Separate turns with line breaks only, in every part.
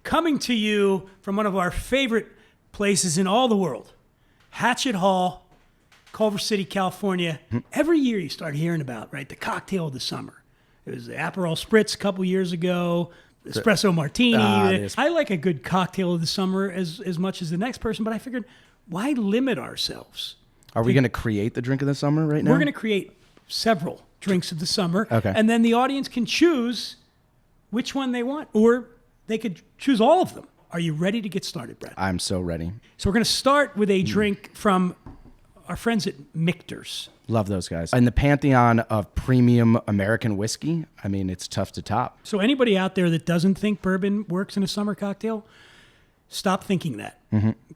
coming to you from one of our favorite places in all the world, Hatchet Hall, Culver City, California. Every year you start hearing about, right, the cocktail of the summer. It was the Aperol Spritz a couple years ago, espresso martini. I like a good cocktail of the summer as much as the next person, but I figured, why limit ourselves?
Are we going to create the drink of the summer right now?
We're going to create several drinks of the summer.
Okay.
And then the audience can choose which one they want, or they could choose all of them. Are you ready to get started, Brad?
I'm so ready.
So we're going to start with a drink from our friends at Michter's.
Love those guys. In the pantheon of premium American whiskey, I mean, it's tough to top.
So anybody out there that doesn't think bourbon works in a summer cocktail, stop thinking that.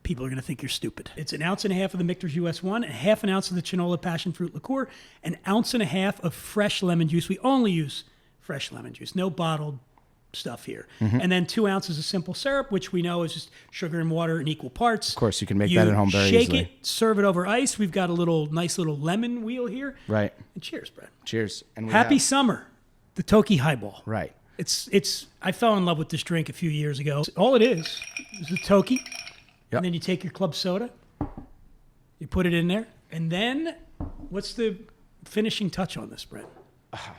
People are going to think you're stupid. It's 1.5 ounces of the Michter's US 1, 1/2 ounce of the Chinola Passion Fruit Liqueur, 1.5 ounces of fresh lemon juice. We only use fresh lemon juice, no bottled stuff here. And then 2 ounces of simple syrup, which we know is just sugar and water in equal parts.
Of course, you can make that at home very
shake
easily.
Shake it, serve it over ice. We've got a nice little lemon wheel here.
Right.
And cheers, Brad.
Cheers. And
Happy summer. The Toki Highball.
Right.
I fell in love with this drink a few years ago. All it is a Toki.
Yep.
And then you take your club soda, you put it in there, and then what's the finishing touch on this, Brad?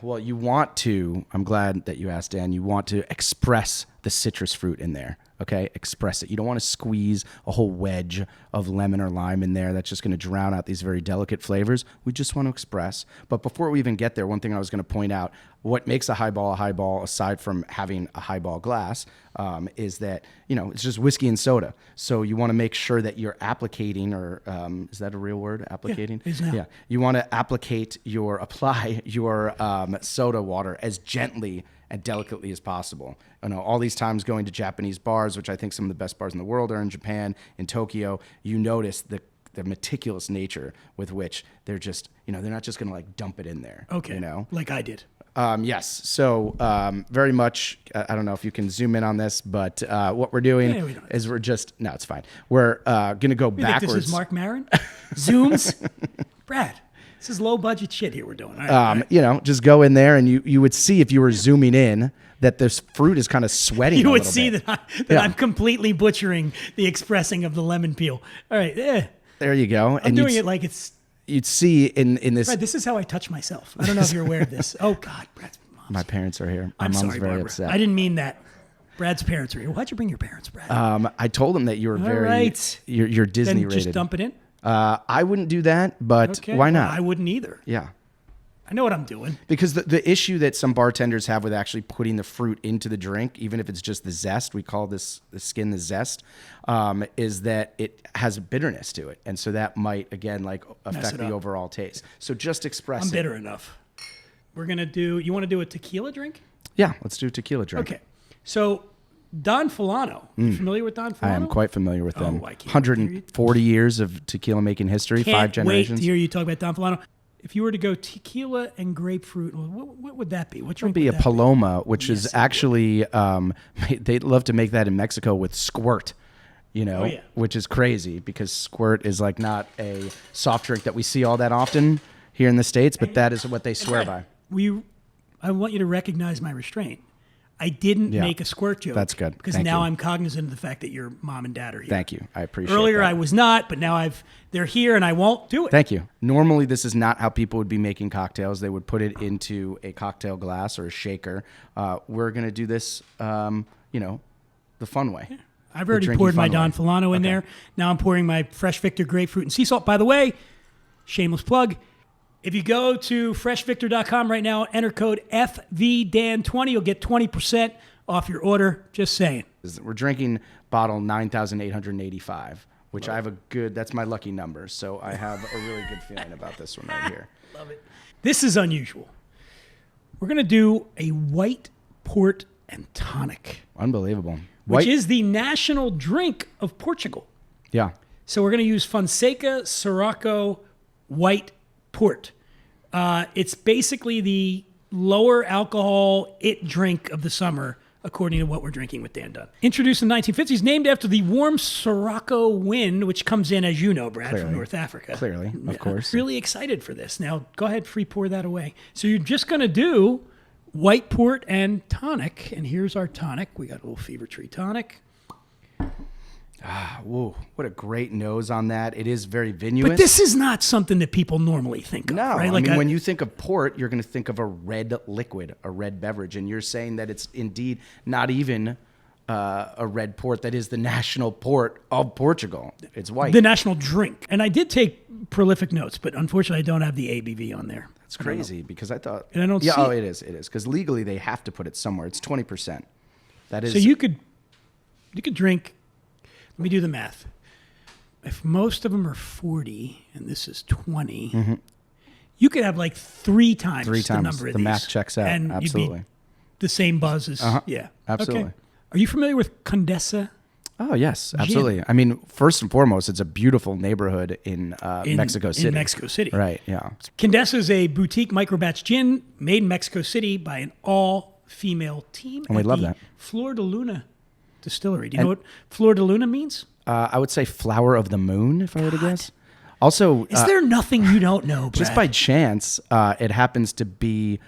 Well, you want to, I'm glad that you asked, Dan, you want to express the citrus fruit in there, okay? Express it. You don't want to squeeze a whole wedge of lemon or lime in there. That's just going to drown out these very delicate flavors. We just want to express. But before we even get there, one thing I was going to point out, what makes a highball, aside from having a highball glass, is that, it's just whiskey and soda. So you want to make sure that you're applicating, or is that a real word, applicating?
Yeah, it is now.
Yeah. You want to apply your soda water as gently and delicately as possible. All these times going to Japanese bars, which I think some of the best bars in the world are in Japan, in Tokyo, you notice the meticulous nature with which they're just, they're not just going to like dump it in there.
Okay. Like I did.
Yes. So very much, I don't know if you can zoom in on this, but what we're doing is no, it's fine. We're going to go backwards.
Think this is Mark Maron? Zooms? Brad, this is low budget shit here we're doing. All right.
Just go in there and you would see if you were zooming in that this fruit is kind of sweating
you
a
would
little
see
bit.
that I'm completely butchering the expressing of the lemon peel. All right.
There you go.
I'm doing it like it's...
You'd see in this...
Brad, this is how I touch myself. I don't know if you're aware of this. Oh, God. Brad's mom's.
My parents are here. My
I'm
mom's
sorry,
very
Barbara.
upset.
I didn't mean that. Brad's parents are here. Why'd you bring your parents, Brad?
I told them that you were
All
very...
right.
You're Disney
then
rated.
Just dump it in?
I wouldn't do that, but why not?
Well, I wouldn't either.
Yeah.
I know what I'm doing.
Because the issue that some bartenders have with actually putting the fruit into the drink, even if it's just the zest, we call the skin the zest, is that it has bitterness to it. And so that might, again, affect the overall taste. So just express it.
I'm bitter enough. We're going to do, you want to do a tequila drink?
Yeah, let's do a tequila drink.
Okay. So Don Fulano. You familiar with Don Fulano?
I am quite familiar with them.
I can't
140 years of tequila making history, 5 generations.
Wait to hear you talk about Don Fulano. If you were to go tequila and grapefruit, what would that be? What
drink would be a Paloma, which is actually, they love to make that in Mexico with squirt, which is crazy because squirt is not a soft drink that we see all that often here in the States, but that is what they swear by.
I want you to recognize my restraint. I didn't make a squirt joke.
That's good.
Because now I'm cognizant of the fact that your mom and dad are here.
Thank you. I appreciate it.
Earlier I was not, but now they're here and I won't do it.
Thank you. Normally this is not how people would be making cocktails. They would put it into a cocktail glass or a shaker. We're going to do this, the fun way. Yeah.
I've already poured my Don Fulano in there. Now I'm pouring my Fresh Victor grapefruit and sea salt. By the way, shameless plug. If you go to freshvictor.com right now, enter code FVDAN20, you'll get 20% off your order. Just saying.
We're drinking bottle 9,885, which I have that's my lucky number. So I have a really good feeling about this one right here.
Love it. This is unusual. We're going to do a white port and tonic.
Unbelievable.
Which is the national drink of Portugal.
Yeah.
So we're going to use Fonseca Siroco White Port. It's basically the lower alcohol drink of the summer, according to what we're drinking with Dan Dunn. Introduced in the 1950s, named after the warm Sirocco wind, which comes in, as you know, Brad, from North Africa.
Clearly, of course.
Really excited for this. Now, go ahead, free pour that away. So you're just going to do White Port and tonic. And here's our tonic. We got a little Fever Tree tonic.
Whoa, what a great nose on that. It is very vinous.
But this is not something that people normally think of,
No,
right?
I mean, when you think of port, you're going to think of a red liquid, a red beverage. And you're saying that it's indeed not even a red port. That is the national port of Portugal. It's white.
The national drink. And I did take prolific notes, but unfortunately I don't have the ABV on there.
It's crazy because I thought...
And I don't
yeah,
see
it is. It is. Because legally they have to put it somewhere. It's 20%. That is...
So you could drink... Let me do the math. If most of them are 40 and this is 20, you could have like three times the number of
the
these.
math checks out.
And
Absolutely.
You'd be the same buzz as... Yeah.
Absolutely.
Okay. Are you familiar with Condesa?
Oh, yes, absolutely. I mean, first and foremost, it's a beautiful neighborhood in Mexico City.
In Mexico City.
Right, yeah.
Condesa is a boutique microbatch gin made in Mexico City by an all-female team.
And we love that.
Flor de Luna Distillery. Do you know what Flor de Luna means?
I would say flower of the moon, if I were to guess. Also,
is there nothing you don't know, Brad?
Just by chance, it happens to be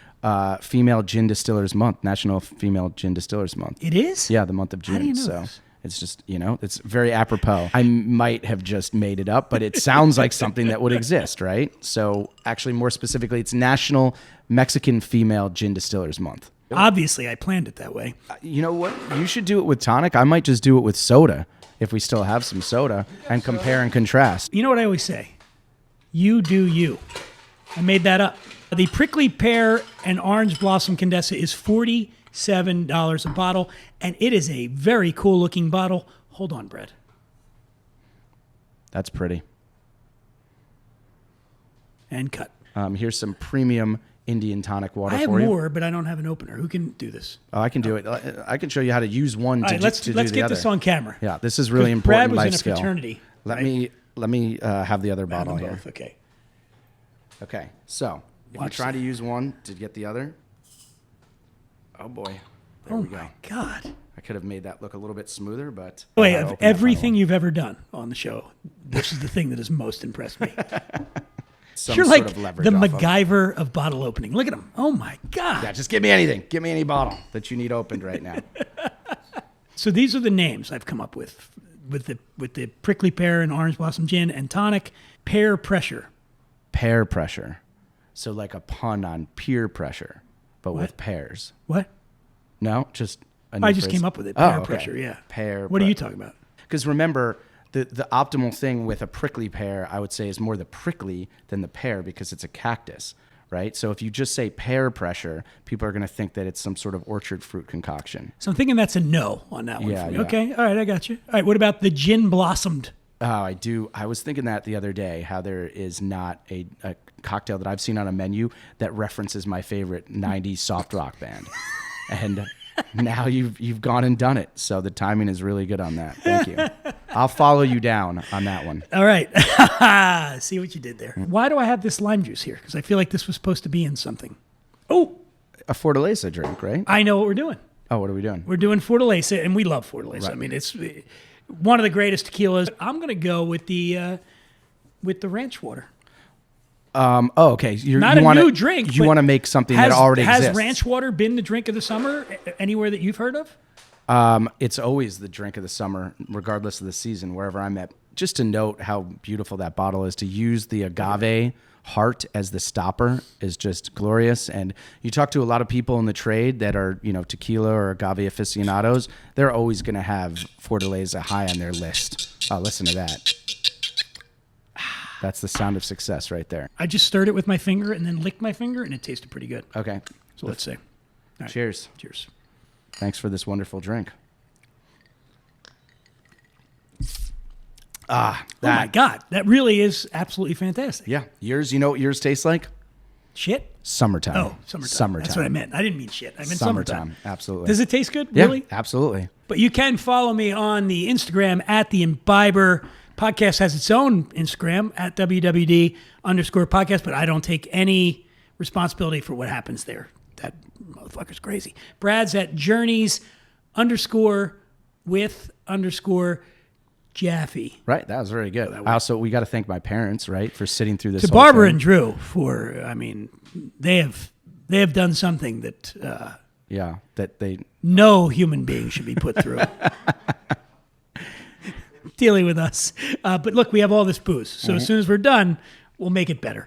Female Gin Distillers Month, National Female Gin Distillers Month.
It is?
Yeah, the month of June.
How do you know
so
this?
it's just, it's very apropos. I might have just made it up, but it sounds like something that would exist, right? So actually, more specifically, it's National Mexican Female Gin Distillers Month.
Obviously, I planned it that way.
You know what? You should do it with tonic. I might just do it with soda, if we still have some soda, and compare and contrast.
You know what I always say? You do you. I made that up. The prickly pear and orange blossom Candessa is $47 a bottle, and it is a very cool looking bottle. Hold on, Brad.
That's pretty.
And cut.
Here's some premium Indian tonic water
I have
for you.
more, but I don't have an opener. Who can do this?
Oh, I can do it. I can show you how to use one
All
to,
right, let's
do
get
the other.
this on camera.
Yeah, this is really
'Cause
important
Brad was
life
in a
skill.
fraternity.
Let
right?
me have the other
I have
bottle
them
here.
both. Okay.
Okay, so if you
Watch
try
that.
to use one to get the other, oh boy, there
Oh
we go.
my God.
I could have made that look a little bit smoother, but
Wait,
I
of
opened up my
everything
one.
you've ever done on the show, this is the thing that has most impressed me.
Some
You're
sort
like
of leverage
the
off of it.
MacGyver of bottle opening. Look at him. Oh my God.
Yeah, just give me anything. Give me any bottle that you need opened right now.
So these are the names I've come up with the prickly pear and orange blossom gin and tonic. Pear pressure.
Pear pressure. So like a pun on peer pressure, but with pears.
What?
No, just a new
I just
phrase.
came up with it.
Oh,
Pear
okay.
pressure. Yeah.
Pear.
What are you talking about?
Because remember, the optimal thing with a prickly pear, I would say, is more the prickly than the pear because it's a cactus, right? So if you just say pear pressure, people are going to think that it's some sort of orchard fruit concoction.
So I'm thinking that's a no on that one.
Yeah,
for me.
yeah.
Okay. All right. I got you. All right. What about the gin blossomed?
Oh, I do. I was thinking that the other day, how there is not a cocktail that I've seen on a menu that references my favorite 90s soft rock band. And now you've gone and done it. So the timing is really good on that. Thank you. I'll follow you down on that one.
All right. See what you did there. Why do I have this lime juice here? Because I feel like this was supposed to be in something. Oh,
A Fortaleza drink, right?
I know what we're doing.
Oh, what are we doing?
We're doing Fortaleza, and we love Fortaleza.
Right.
I mean, it's one of the greatest tequilas. I'm going to go with the ranch water.
Oh, okay. You
Not a
wanna,
new drink.
You
but
want to make something that already exists.
Has ranch water been the drink of the summer anywhere that you've heard of?
It's always the drink of the summer, regardless of the season, wherever I'm at. Just to note how beautiful that bottle is, to use the agave heart as the stopper is just glorious. And you talk to a lot of people in the trade that are, tequila or agave aficionados, they're always going to have Fortaleza high on their list. Oh, listen to that. That's the sound of success right there.
I just stirred it with my finger and then licked my finger, and it tasted pretty good.
Okay.
So let's say. All right.
Cheers.
Cheers.
Thanks for this wonderful drink. Ah,
Oh my God. That really is absolutely fantastic.
Yeah. Yours, you know what yours tastes like?
Shit?
Summertime.
Oh, summertime. That's what I meant. I didn't mean shit. I meant summertime.
Absolutely.
Does it taste good?
Yeah,
Really?
absolutely.
But you can follow me on the Instagram at The Imbiber. Podcast has its own Instagram at WWD_podcast, but I don't take any responsibility for what happens there. That motherfucker's crazy. Brad's at Journeys_with_Japhe.
Right. That was very good. We got to thank my parents, right, for sitting through this
To
whole
Barbara
thing.
and Drew they have They have done something that
Yeah, that they...
no human being should be put through. Dealing with us. But look, we have all this booze. So as soon as we're done, we'll make it better.